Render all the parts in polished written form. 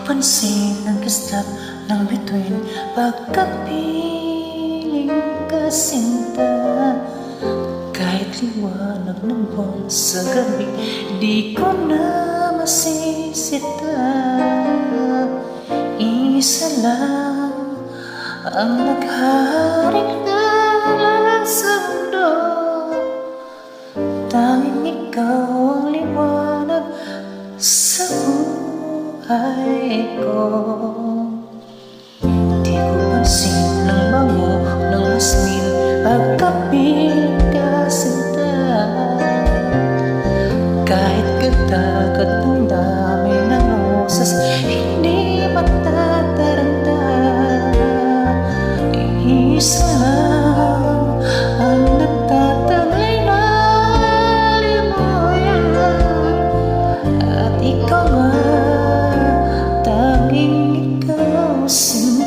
pansin ang kislap ng bituin pagkapiling ka sinta. Kahit liwanag ng buwan sa gabi, di ko na masisita. Isa lang ang naghaharing dala sa mundo, tanging ikaw ang liwanag sa buhay ko. Di ko pansin ng bango ng hasmin pagkapiling ka sinta. Kahit gatagat ng dami ng rosas, hindi matataranta. Isa lang ang nagtataglay na limuyan, at ikaw nga, tanging ikaw sinta.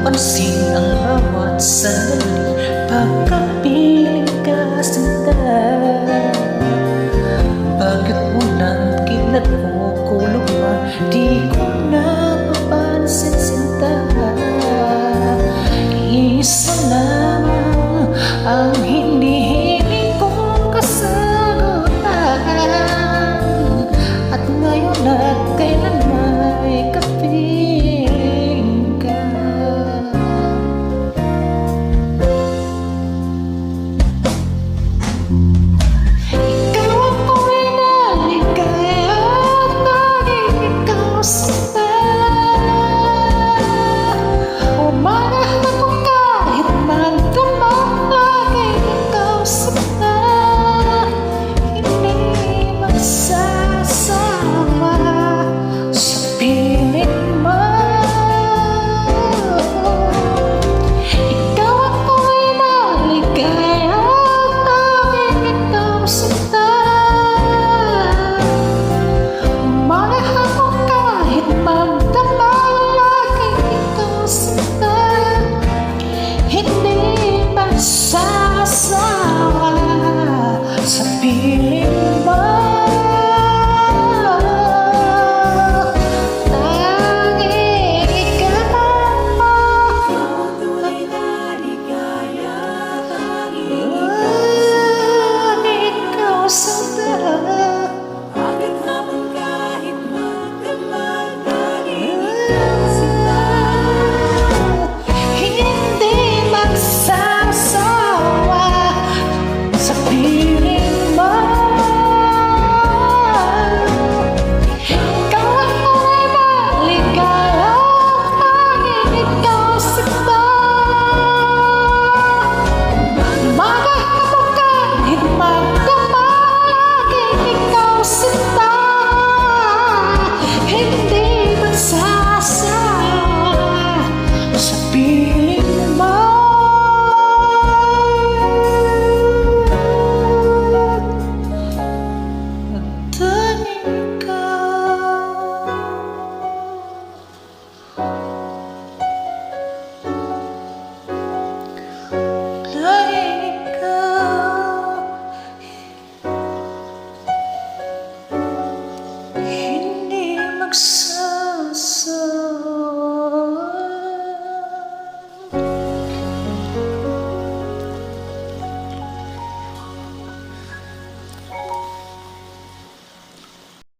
Pansin ang bawat sandali pagkapiling ka sinta. Bakit mo nang kidlat mo kulungan, di ko na mapansin sinta. Isa lamang ang hinihiling kong kasagutan, at ngayon at kailan may kapiling ka. Sasawa sa piling mo, tanging ikaw ang tunay na ligaya, ikaw sinta. Bakit naman kahit magdamag, tanging ikaw sinta. Hindi magsasawa sa piling mo. Ikaw ang tunay na ligaya, tanging ikaw sinta. Magahapon kahit magdamag, tanging ikaw sinta. Hindi magsasawa sa piling mo. Hindi magsasawa